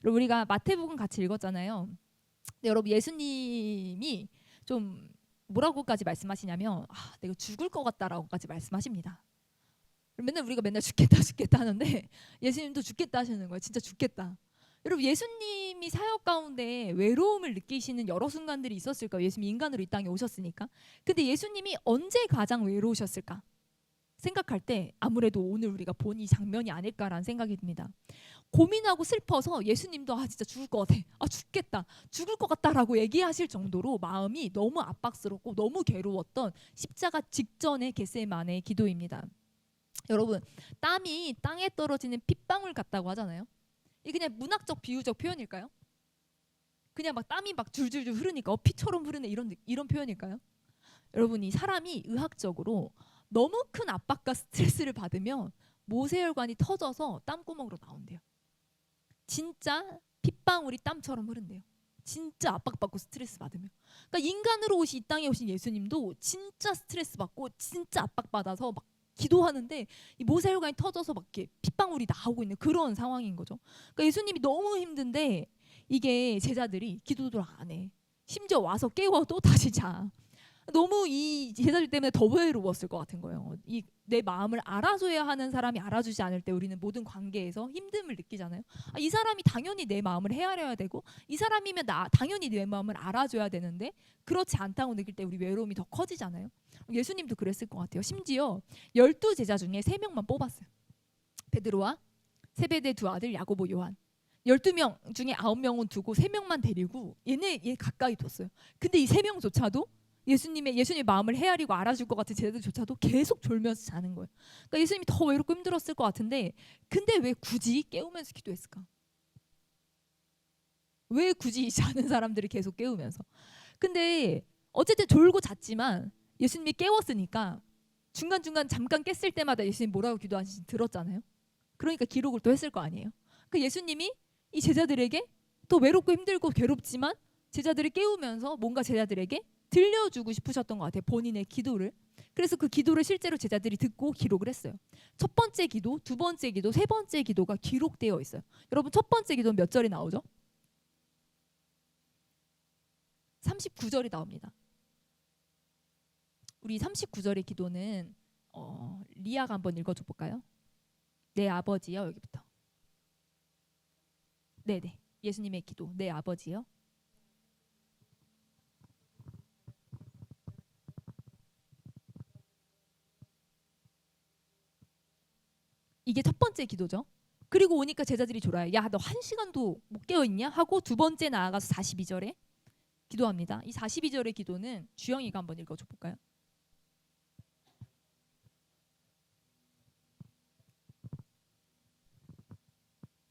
여러분 우리가 마태복음 같이 읽었잖아요. 근데 여러분 예수님이 좀 뭐라고까지 말씀하시냐면 내가 죽을 것 같다라고까지 말씀하십니다. 우리가 맨날 죽겠다 죽겠다 하는데 예수님도 죽겠다 하시는 거예요. 진짜 죽겠다. 여러분 예수님이 사역 가운데 외로움을 느끼시는 여러 순간들이 있었을까요? 예수님이 인간으로 이 땅에 오셨으니까. 근데 예수님이 언제 가장 외로우셨을까? 생각할 때 아무래도 오늘 우리가 본 이 장면이 아닐까라는 생각이 듭니다. 고민하고 슬퍼서 예수님도 진짜 죽을 것 같아. 죽겠다. 죽을 것 같다라고 얘기하실 정도로 마음이 너무 압박스럽고 너무 괴로웠던 십자가 직전의 겟세마네의 기도입니다. 여러분 땀이 땅에 떨어지는 핏방울 같다고 하잖아요. 이게 그냥 문학적 비유적 표현일까요? 그냥 막 땀이 막 줄줄줄 흐르니까 피처럼 흐르는 이런 표현일까요? 여러분 이 사람이 의학적으로 너무 큰 압박과 스트레스를 받으면 모세혈관이 터져서 땀구멍으로 나온대요. 진짜 핏방울이 땀처럼 흐른대요. 진짜 압박받고 스트레스 받으면. 그러니까 인간으로 이 땅에 오신 예수님도 진짜 스트레스 받고 진짜 압박받아서 막 기도하는데 이 모세혈관이 터져서 막 이렇게 핏방울이 나오고 있는 그런 상황인 거죠. 그러니까 예수님이 너무 힘든데 이게 제자들이 기도도 안 해. 심지어 와서 깨워도 다시 자. 너무 이 제자들 때문에 더 외로웠을 것 같은 거예요. 내 마음을 알아줘야 하는 사람이 알아주지 않을 때 우리는 모든 관계에서 힘듦을 느끼잖아요. 이 사람이 당연히 내 마음을 헤아려야 되고 이 사람이면 당연히 내 마음을 알아줘야 되는데 그렇지 않다고 느낄 때 우리 외로움이 더 커지잖아요. 예수님도 그랬을 것 같아요. 심지어 12제자 중에 3명만 뽑았어요. 베드로와 세베대 두 아들 야고보 요한. 12명 중에 9명은 두고 3명만 데리고 얘 가까이 뒀어요. 근데 이 3명조차도 예수님의 마음을 헤아리고 알아줄 것 같은 제자들조차도 계속 졸면서 자는 거예요. 그러니까 예수님이 더 외롭고 힘들었을 것 같은데 근데 왜 굳이 깨우면서 기도했을까? 왜 굳이 자는 사람들을 계속 깨우면서? 근데 어쨌든 졸고 잤지만 예수님이 깨웠으니까 중간중간 잠깐 깼을 때마다 예수님 뭐라고 기도하시는지 들었잖아요. 그러니까 기록을 또 했을 거 아니에요. 그 예수님이 이 제자들에게 또 외롭고 힘들고 괴롭지만 제자들을 깨우면서 뭔가 제자들에게 들려주고 싶으셨던 것 같아요. 본인의 기도를. 그래서 그 기도를 실제로 제자들이 듣고 기록을 했어요. 첫 번째 기도, 두 번째 기도, 세 번째 기도가 기록되어 있어요. 여러분 첫 번째 기도는 몇 절이 나오죠? 39절이 나옵니다. 우리 39절의 기도는 리아가 한번 읽어줘 볼까요? 내 아버지요. 여기부터. 네네. 예수님의 기도. 내 아버지요. 이게 첫 번째 기도죠. 그리고 오니까 제자들이 졸아요. 야, 너 1시간도 못 깨어있냐? 하고 두 번째 나아가서 42절에 기도합니다. 이 42절의 기도는 주영이가 한번 읽어줘 볼까요?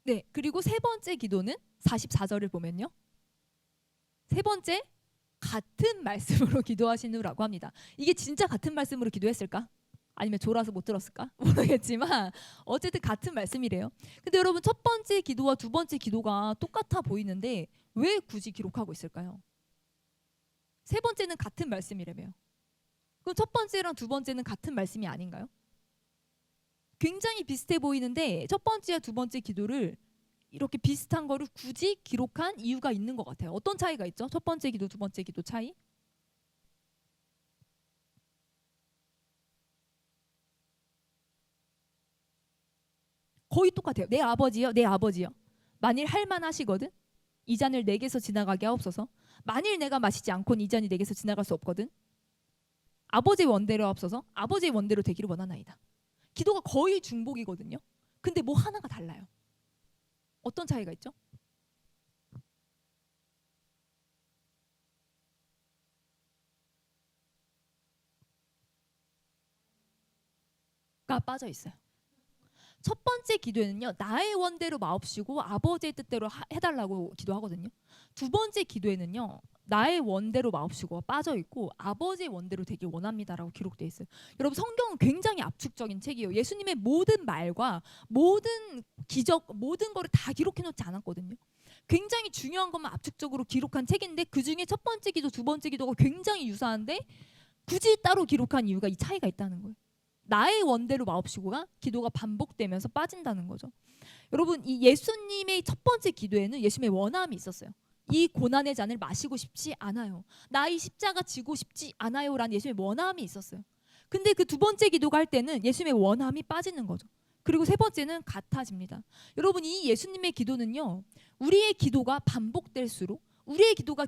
네, 그리고 세 번째 기도는 44절을 보면요. 세 번째 같은 말씀으로 기도하시느라고 합니다. 이게 진짜 같은 말씀으로 기도했을까? 아니면 졸아서 못 들었을까? 모르겠지만 어쨌든 같은 말씀이래요. 근데 여러분 첫 번째 기도와 두 번째 기도가 똑같아 보이는데 왜 굳이 기록하고 있을까요? 세 번째는 같은 말씀이라며요. 그럼 첫 번째랑 두 번째는 같은 말씀이 아닌가요? 굉장히 비슷해 보이는데 첫 번째와 두 번째 기도를 이렇게 비슷한 거를 굳이 기록한 이유가 있는 것 같아요. 어떤 차이가 있죠? 첫 번째 기도, 두 번째 기도 차이? 거의 똑같아요. 내 아버지요, 내 아버지요. 만일 할만하시거든? 이 잔을 내게서 지나가게 하옵소서. 만일 내가 마시지 않고는 이 잔이 내게서 지나갈 수 없거든. 아버지의 원대로 하옵소서. 아버지의 원대로 되기를 원하나이다. 기도가 거의 중복이거든요. 근데 뭐 하나가 달라요. 어떤 차이가 있죠? 가 빠져 있어요. 첫 번째 기도에는요, 나의 원대로 마옵시고 아버지의 뜻대로 해달라고 기도하거든요. 두 번째 기도에는요, 나의 원대로 마옵시고 빠져 있고 아버지의 원대로 되길 원합니다라고 기록되어 있어요. 여러분 성경은 굉장히 압축적인 책이에요. 예수님의 모든 말과 모든 기적, 모든 거를 다 기록해 놓지 않았거든요. 굉장히 중요한 것만 압축적으로 기록한 책인데 그 중에 첫 번째 기도, 두 번째 기도가 굉장히 유사한데 굳이 따로 기록한 이유가 이 차이가 있다는 거예요. 나의 원대로 마옵시고가 기도가 반복되면서 빠진다는 거죠. 여러분 이 예수님의 첫 번째 기도에는 예수님의 원함이 있었어요. 이 고난의 잔을 마시고 싶지 않아요. 나 이 십자가 지고 싶지 않아요 라는 예수님의 원함이 있었어요. 근데 그 두 번째 기도가 할 때는 예수님의 원함이 빠지는 거죠. 그리고 세 번째는 같아집니다. 여러분 이 예수님의 기도는요, 우리의 기도가 반복될수록, 우리의 기도가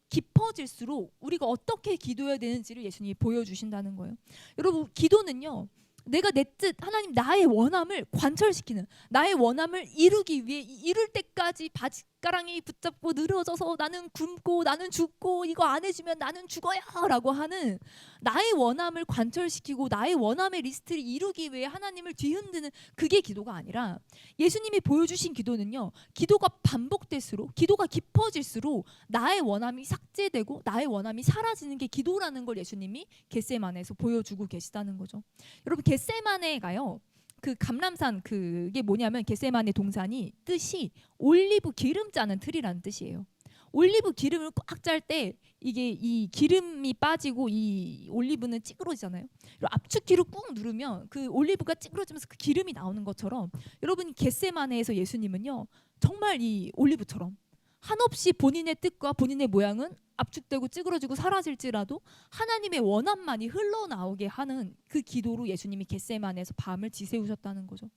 깊어질수록 우리가 어떻게 기도해야 되는지를 예수님이 보여주신다는 거예요. 여러분 기도는요, 내가 내 뜻, 하나님 나의 원함을 관철시키는, 나의 원함을 이루기 위해 이룰 때까지 바짓가랑이 붙잡고 늘어져서 나는 굶고 나는 죽고 이거 안 해주면 나는 죽어요 라고 하는 나의 원함을 관철시키고 나의 원함의 리스트를 이루기 위해 하나님을 뒤흔드는, 그게 기도가 아니라 예수님이 보여주신 기도는요, 기도가 반복될수록, 기도가 깊어질수록 나의 원함이 삭제되고 나의 원함이 사라지는 게 기도라는 걸 예수님이 겟세마네에서 보여주고 계시다는 거죠. 여러분 겟세마네가요, 그 감람산, 그게 뭐냐면 겟세마네 동산이 뜻이 올리브 기름 짜는 틀이라는 뜻이에요. 올리브 기름을 꽉 짤 때 이게 이 기름이 빠지고 이 올리브는 찌그러지잖아요. 그리고 압축키로 꾹 누르면 그 올리브가 찌그러지면서 그 기름이 나오는 것처럼, 여러분 겟세마네에서 예수님은요 정말 이 올리브처럼 한없이 본인의 뜻과 본인의 모양은 압축되고 찌그러지고 사라질지라도 하나님의 원함만이 흘러나오게 하는 그 기도로 예수님이 겟세마네에서 밤을 지새우셨다는 거죠.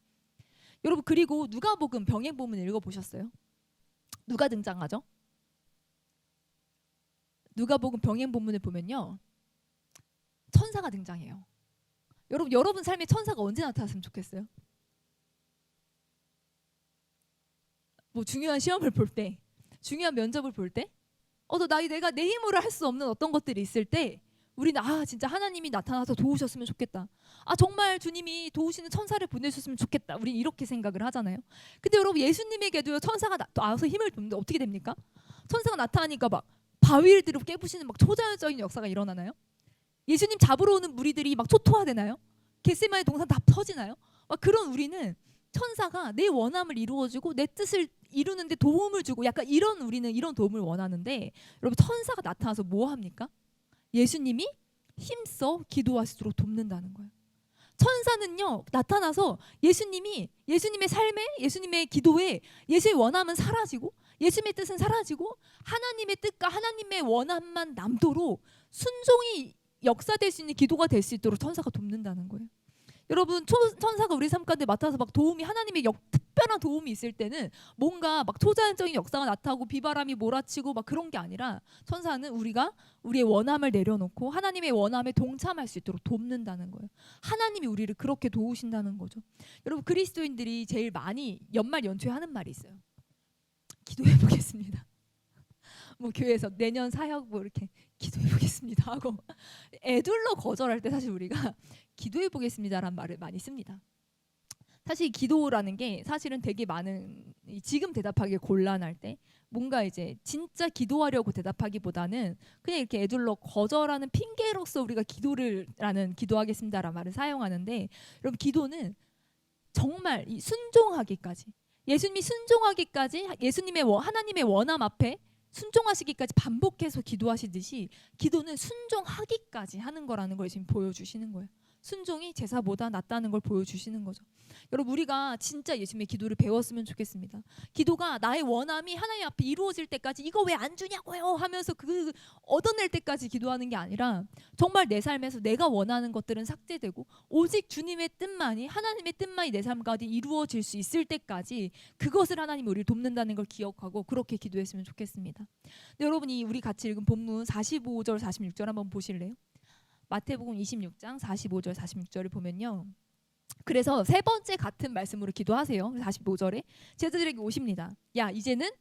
여러분 그리고 누가복음 병행본문 읽어보셨어요? 누가 등장하죠? 누가복음 병행본문을 보면요, 천사가 등장해요. 여러분 삶에 천사가 언제 나타났으면 좋겠어요? 뭐 중요한 시험을 볼 때, 중요한 면접을 볼 때, 내가 내 힘으로 할 수 없는 어떤 것들이 있을 때 우리는 진짜 하나님이 나타나서 도우셨으면 좋겠다. 정말 주님이 도우시는 천사를 보내셨으면 좋겠다. 우리 이렇게 생각을 하잖아요. 근데 여러분 예수님에게도요 천사가 나와서 힘을 줬는데 어떻게 됩니까? 천사가 나타나니까 막 바위를 깨부시는 막 초자연적인 역사가 일어나나요? 예수님 잡으러 오는 무리들이 막 초토화되나요? 겟세마네 동산 다 터지나요? 막 그런 우리는 천사가 내 원함을 이루어주고 내 뜻을 이루는데 도움을 주고, 약간 우리는 이런 도움을 원하는데, 여러분 천사가 나타나서 뭐 합니까? 예수님이 힘써 기도하시도록 돕는다는 거예요. 천사는요 나타나서 예수님의 삶에, 예수님의 기도에 예수의 원함은 사라지고 예수님의 뜻은 사라지고 하나님의 뜻과 하나님의 원함만 남도록 순종이 역사될 수 있는 기도가 될 수 있도록 천사가 돕는다는 거예요. 여러분 천사가 우리 삶 가운데 맡아서 막 도움이, 하나님의 특별한 도움이 있을 때는 뭔가 막 초자연적인 역사가 나타나고 비바람이 몰아치고 막 그런 게 아니라, 천사는 우리가 우리의 원함을 내려놓고 하나님의 원함에 동참할 수 있도록 돕는다는 거예요. 하나님이 우리를 그렇게 도우신다는 거죠. 여러분 그리스도인들이 제일 많이 연말 연초에 하는 말이 있어요. 기도해 보겠습니다. 뭐 교회에서 내년 사역 뭐 이렇게 기도해 보겠습니다 하고 애둘러 거절할 때 사실 우리가 기도해 보겠습니다라는 말을 많이 씁니다. 사실 기도라는 게 사실은 되게 많은, 지금 대답하기 곤란할 때 뭔가 이제 진짜 기도하려고 대답하기보다는 그냥 이렇게 애둘러 거절하는 핑계로서 우리가 기도하겠습니다라는 말을 사용하는데, 여러분 기도는 정말 이 순종하기까지, 예수님이 순종하기까지, 하나님의 원함 앞에 순종하시기까지 반복해서 기도하시듯이 기도는 순종하기까지 하는 거라는 걸 지금 보여주시는 거예요. 순종이 제사보다 낫다는 걸 보여주시는 거죠. 여러분 우리가 진짜 예수님의 기도를 배웠으면 좋겠습니다. 기도가 나의 원함이 하나님 앞에 이루어질 때까지 이거 왜 안 주냐고요 하면서 그 얻어낼 때까지 기도하는 게 아니라, 정말 내 삶에서 내가 원하는 것들은 삭제되고 오직 주님의 뜻만이, 하나님의 뜻만이 내 삶 가운데 이루어질 수 있을 때까지 그것을 하나님이 우리를 돕는다는 걸 기억하고 그렇게 기도했으면 좋겠습니다. 여러분이 우리 같이 읽은 본문 45절 46절 한번 보실래요? 마태복음 26장 45절 46절을 보면요, 그래서 세 번째 같은 말씀으로 기도하세요. 45절에 제자들에게 오십니다. 야 이제는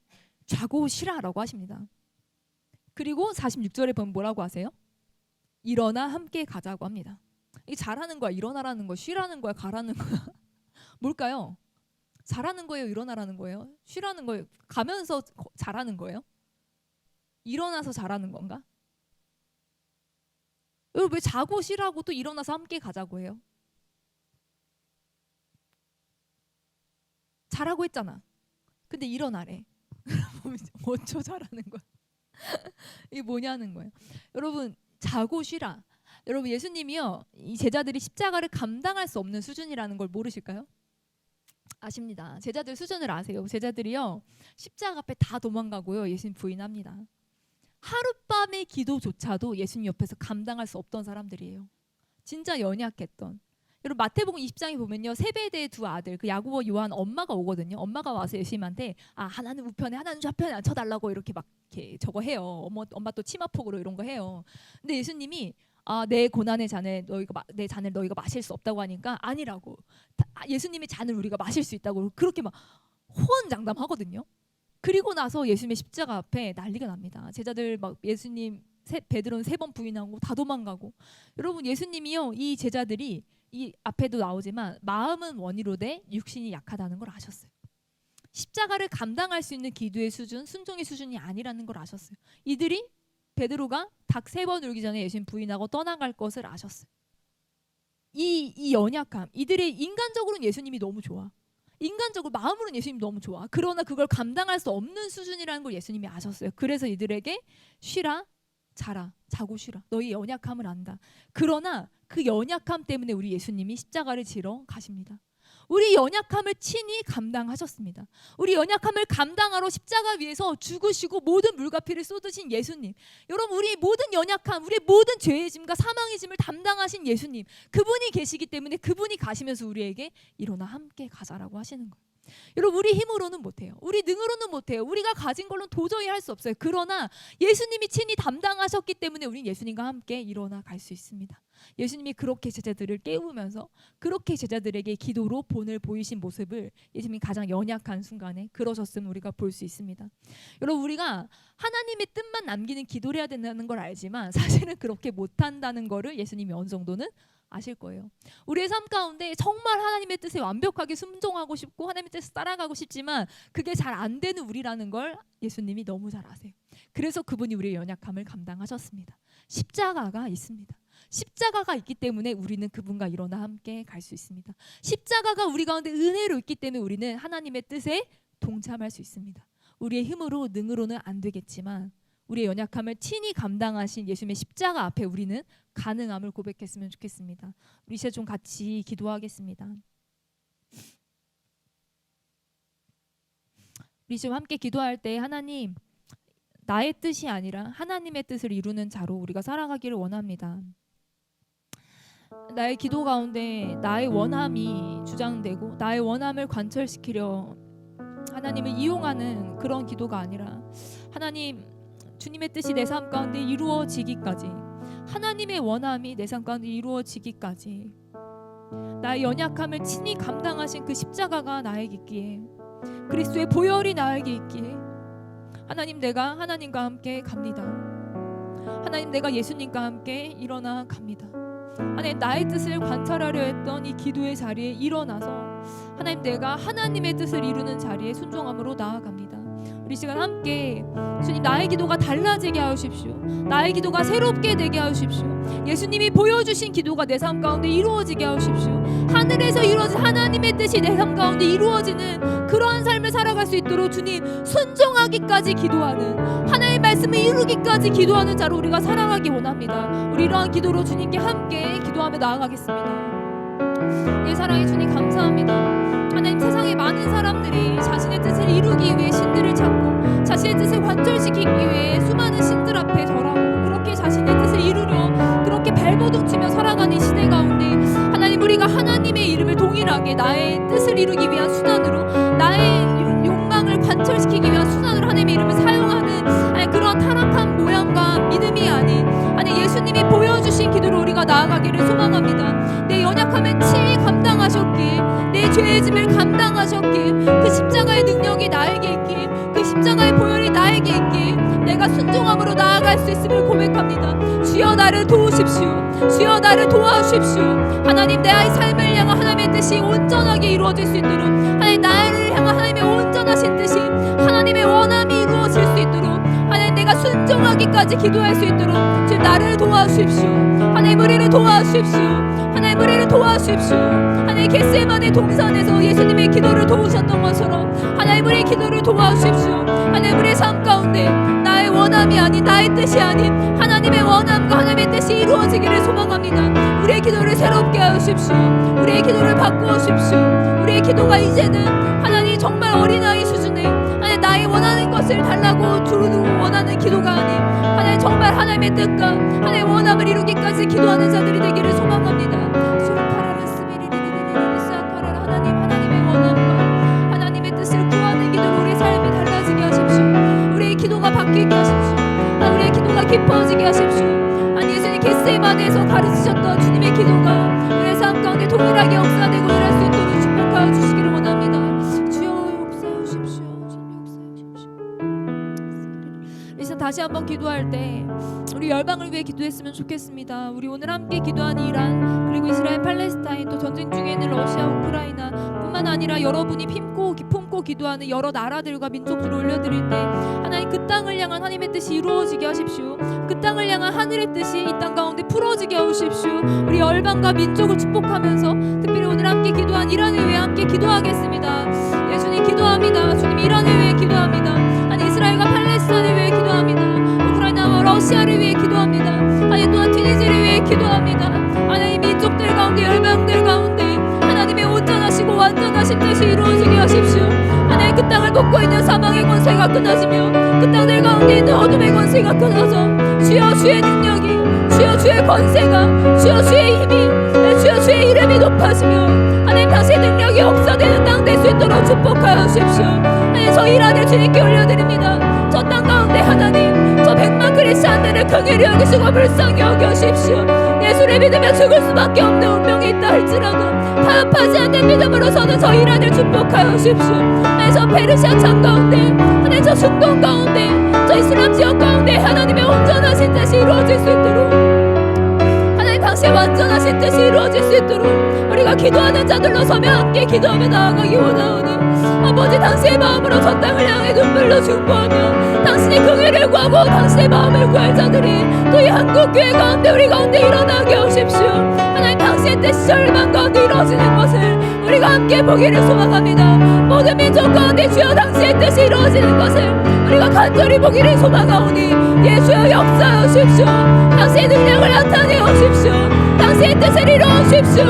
자고 쉬라라고 하십니다. 그리고 46절에 보면 뭐라고 하세요? 일어나 함께 가자고 합니다. 이게 잘하는 거야, 일어나라는 거야, 쉬라는 거야, 가라는 거야? 뭘까요? 잘하는 거예요, 일어나라는 거예요? 쉬라는 거예요? 가면서 잘하는 거예요? 일어나서 잘하는 건가? 왜 자고 쉬라고 또 일어나서 함께 가자고 해요? 잘하고 했잖아. 근데 일어나래. 어쩌 잘하는 거야? 이게 뭐냐는 거예요. 여러분 자고 쉬라. 여러분 예수님이요, 이 제자들이 십자가를 감당할 수 없는 수준이라는 걸 모르실까요? 아십니다. 제자들 수준을 아세요. 제자들이요 십자가 앞에 다 도망가고요 예수님 부인합니다. 하룻밤의 기도조차도 예수님 옆에서 감당할 수 없던 사람들이에요. 진짜 연약했던. 여러분 마태복음 20장에 보면요 세베대의 두 아들 그 야고보 요한 엄마가 오거든요. 엄마가 와서 예수님한테 하나는 우편에 하나는 좌편에 앉혀달라고 이렇게 막 이렇게 저거 해요. 엄마 또 치마폭으로 이런 거 해요. 근데 예수님이 내 고난의 잔을 내 잔을 너희가 마실 수 없다고 하니까 아니라고. 예수님의 잔을 우리가 마실 수 있다고 그렇게 막 호언장담하거든요. 그리고 나서 예수님의 십자가 앞에 난리가 납니다. 제자들 막 예수님 베드로는 3번 부인하고 다 도망가고. 여러분 예수님이요 이 제자들이 이 앞에도 나오지만 마음은 원이로되 육신이 약하다는 걸 아셨어요. 십자가를 감당할 수 있는 기도의 수준, 순종의 수준이 아니라는 걸 아셨어요. 이들이 베드로가 닭 3번 울기 전에 예수님 부인하고 떠나갈 것을 아셨어요. 이 연약함, 이들의 인간적으로는 예수님이 너무 좋아. 인간적으로 마음으로는 예수님이 너무 좋아. 그러나 그걸 감당할 수 없는 수준이라는 걸 예수님이 아셨어요. 그래서 이들에게 쉬라, 자라, 자고 쉬라. 너희 연약함을 안다. 그러나 그 연약함 때문에 우리 예수님이 십자가를 지러 가십니다. 우리 연약함을 친히 감당하셨습니다. 우리 연약함을 감당하러 십자가 위에서 죽으시고 모든 물과 피를 쏟으신 예수님. 여러분 우리 모든 연약함, 우리 모든 죄의 짐과 사망의 짐을 담당하신 예수님. 그분이 계시기 때문에 그분이 가시면서 우리에게 일어나 함께 가자라고 하시는 거예요. 여러분 우리 힘으로는 못해요. 우리 능으로는 못해요. 우리가 가진 걸로는 도저히 할 수 없어요. 그러나 예수님이 친히 담당하셨기 때문에 우리는 예수님과 함께 일어나 갈 수 있습니다. 예수님이 그렇게 제자들을 깨우면서 그렇게 제자들에게 기도로 본을 보이신 모습을 예수님이 가장 연약한 순간에 그러셨음을 우리가 볼 수 있습니다. 여러분 우리가 하나님의 뜻만 남기는 기도를 해야 된다는 걸 알지만 사실은 그렇게 못한다는 거를 예수님이 어느 정도는 아실 거예요. 우리의 삶 가운데 정말 하나님의 뜻에 완벽하게 순종하고 싶고 하나님의 뜻을 따라가고 싶지만 그게 잘 안 되는 우리라는 걸 예수님이 너무 잘 아세요. 그래서 그분이 우리의 연약함을 감당하셨습니다. 십자가가 있습니다. 십자가가 있기 때문에 우리는 그분과 일어나 함께 갈 수 있습니다. 십자가가 우리 가운데 은혜로 있기 때문에 우리는 하나님의 뜻에 동참할 수 있습니다. 우리의 힘으로 능으로는 안 되겠지만 우리의 연약함을 친히 감당하신 예수님의 십자가 앞에 우리는 가능함을 고백했으면 좋겠습니다. 우리 이제 좀 같이 기도하겠습니다. 우리 지금 함께 기도할 때 하나님 나의 뜻이 아니라 하나님의 뜻을 이루는 자로 우리가 살아가기를 원합니다. 나의 기도 가운데 나의 원함이 주장되고 나의 원함을 관철시키려 하나님을 이용하는 그런 기도가 아니라 하나님 주님의 뜻이 내 삶 가운데 이루어지기까지 하나님의 원함이 내 삶 가운데 이루어지기까지 나의 연약함을 친히 감당하신 그 십자가가 나에게 있기에 그리스도의 보혈이 나에게 있기에 하나님 내가 하나님과 함께 갑니다. 하나님 내가 예수님과 함께 일어나 갑니다. 하나님 나의 뜻을 관찰하려 했던 이 기도의 자리에 일어나서 하나님 내가 하나님의 뜻을 이루는 자리에 순종함으로 나아갑니다. 우리 시간 함께 주님 나의 기도가 달라지게 하십시오. 나의 기도가 새롭게 되게 하십시오. 예수님이 보여주신 기도가 내 삶 가운데 이루어지게 하십시오. 하늘에서 이루어진 하나님의 뜻이 내 삶 가운데 이루어지는 그러한 삶을 살아갈 수 있도록 주님 순종하기까지 기도하는 하나님의 말씀을 이루기까지 기도하는 자로 우리가 살아가기 원합니다. 우리 이러한 기도로 주님께 함께 기도하며 나아가겠습니다. 예 사랑의 주님 감사합니다. 하나님 세상에 많은 사람들이 자신의 뜻을 이루기 위해 신들을 찾고 자신의 뜻을 관철시키기 위해 수많은 신들 앞에 절하고 그렇게 자신의 뜻을 이루려 그렇게 발버둥치며 살아가는 시대 가운데 하나님 우리가 하나님의 이름을 동일하게 나의 뜻을 이루기 위한 수단으로 나의 욕망을 관철시키기 위한 수단으로 하나님의 이름을 사용하는 그런 타락한 모양과 믿음이 아닌 예수님이 보여주신 기도로 우리가 나아가기를 소망합니다. 내 연약함을 친히 감당하셨기에 내 죄의 짐을 감당하셨기에 그 십자가의 능력이 나에게 있기에 그 십자가의 보혈이 나에게 있기에 내가 순종함으로 나아갈 수 있음을 고백합니다. 주여 나를 도우십시오. 주여 나를 도와주십시오. 하나님 내 아이 삶을 향한 하나님의 뜻이 온전하게 이루어질 수 있도록 하나님 나를 향한 하나님의 온전하신 뜻이 하나님의 원함이 이루어질 수 있도록 하나님 내가 순종하기까지 기도할 수 있도록 주님 나를 도와주십시오. 하나님 우리를 도와주십시오. 하나님 우리를 도와주십시오. 하나님 겟세마네 동산에서 예수님의 기도를 도우셨던 것처럼 하나님 우리의 기도를 도와주십시오. 하나님 우리의 삶 가운데 나의 원함이 아닌 나의 뜻이 아닌 하나님 하나님의 원함과 하나님의 뜻이 이루어지기를 소망합니다. 우리의 기도를 새롭게 하십시오. 우리의 기도를 바꾸십시오. 우리의 기도가 이제는 하나님 정말 어린아이 수준의 하나님 나의 원하는 것을 달라고 두루두루 원하는 기도가 아닌 하나님 정말 하나님의 뜻과 하나님의 원함을 이루기까지 기도하는 자들이 되기를 소망합니다. 하나님의 원함과 하나님의 뜻을 구하는 기도로 우리의 삶이 달라지게 하십시오. 우리의 기도가 바뀌게 하십시오. 우리의 기도가 깊어지게 하십시오. 예수님 겟세마네에서 가르치셨던 주님의 기도가 우리의 삶 가운데 동일하게 역사되고 일할 수 있도록 축복하여 주시기를 원합니다. 주여 역사해 주십시오. 주님 역사해 주십시오. 이제 다시 한번 기도할 때 우리 열방을 위해 기도했으면 좋겠습니다. 우리 오늘 함께 기도한 이란 그리고 이스라엘 팔레스타인 또 전쟁 중에 있는 러시아 우크라이나 뿐만 아니라 여러분이 품고 기도하는 여러 나라들과 민족들을 올려드릴 때 하나님 그 땅을 향한 하나님의 뜻이 이루어지게 하십시오. 그 땅을 향한 하늘의 뜻이 이 땅 가운데 풀어지게 하십시오. 우리 열방과 민족을 축복하면서 특별히 오늘 함께 기도한 이란을 위해 함께 기도하겠습니다. 예수님 기도합니다. 주님 이란을 위해 기도합니다. 아니 이스라엘과 팔레스타인을 위해 기도합니다. 우크라이나와 러시아를 위해 기도합니다. 아니 또한 튀니지를 위해 기도합니다. 하나님 민족들 가운데 열방들 가운데 하나님의 온전하시고 완전하신 뜻이 이루어지게 하십시오. 하나님 그 땅을 먹고 있는 사망의 권세가 끊어지며 그 땅들 가운데 있는 어둠의 권세가 끊어져 주여 주의 능력이 주여 주의 권세가 주여 주의 힘이 주여 주의 이름이 높아지며 하나님 당신의 능력이 역사되는 땅 될 수 있도록 축복하여 주십시오. 하나님 저 이란을 주님께 올려드립니다. 저 땅 가운데 하나님 저 100만 그리스도인들을 긍휼히 여기시고 불쌍히 여겨주십시오. 예수를 믿으며 죽을 수밖에 없는 운명이 있다 할지라도 타협하지 않는 믿음으로 저는 저 이란을 축복하여 주십시오. 하나님 저 페르시아 창 가운데 하나님 저 중동 가운데 저 이슬람 지역 가운데 하나님의 온전하신 뜻이 이루어질 수 있도록 하나님 당신의 완전하신 뜻이 이루어질 수 있도록 우리가 기도하는 자들로 서며 함께 기도하며 나아가기 원하오니 아버지 당신의 마음으로 저 땅을 향해 눈물로 중보하며 당신의 긍휼을 구하고 당신의 마음을 구할 자들이 또 이 한국교회 가운데 우리 가운데 일어나게 하십시오. 하나님 당신의 뜻이 절반 가운데 이루어지는 것을 우리가 함께 보기를 소망합니다. 모든 민족 가운데 주여 당신의 뜻이 이루어지는 것을 우리가 간절히 보기를 소망하오니 예수여 역사하여 주십시오. 당신의 능력을 나타내어 주십시오. 당신의 뜻을 이루어 주십시오.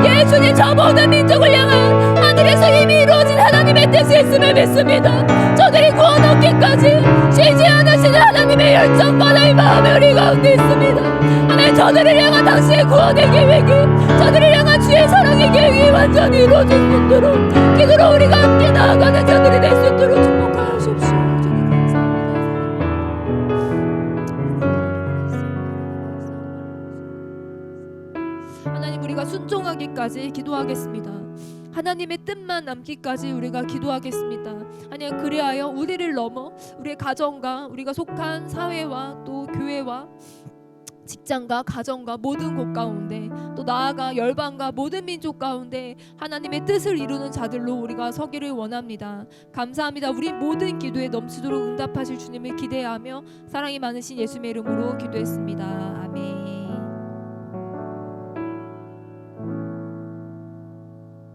예수님 저 모든 민족을 향한 하늘에서 이미 이루어진 하나님의 뜻이 있음을 믿습니다. 저들이 구원 얻기까지 쉬지 않으시는 하나님의 열정과 나의 마음이 우리 가운데 있습니다. 하나님 저들을 향한 당신의 구원의 계획이 저들을 향한 주의 사랑의 계획이 완전히 이루어질 수 있도록 기도로 우리가 함께 나아가는 자들이 될 수 있도록 축복하여 주십시오. 하나님 우리가 순종하기까지 기도하겠습니다. 하나님의 뜻만 남기까지 우리가 기도하겠습니다. 하나님 그리하여 우리를 넘어 우리의 가정과 우리가 속한 사회와 또 교회와 직장과 가정과 모든 곳 가운데 또 나아가 열방과 모든 민족 가운데 하나님의 뜻을 이루는 자들로 우리가 서기를 원합니다. 감사합니다. 우리 모든 기도에 넘치도록 응답하실 주님을 기대하며 사랑이 많으신 예수님의 이름으로 기도했습니다.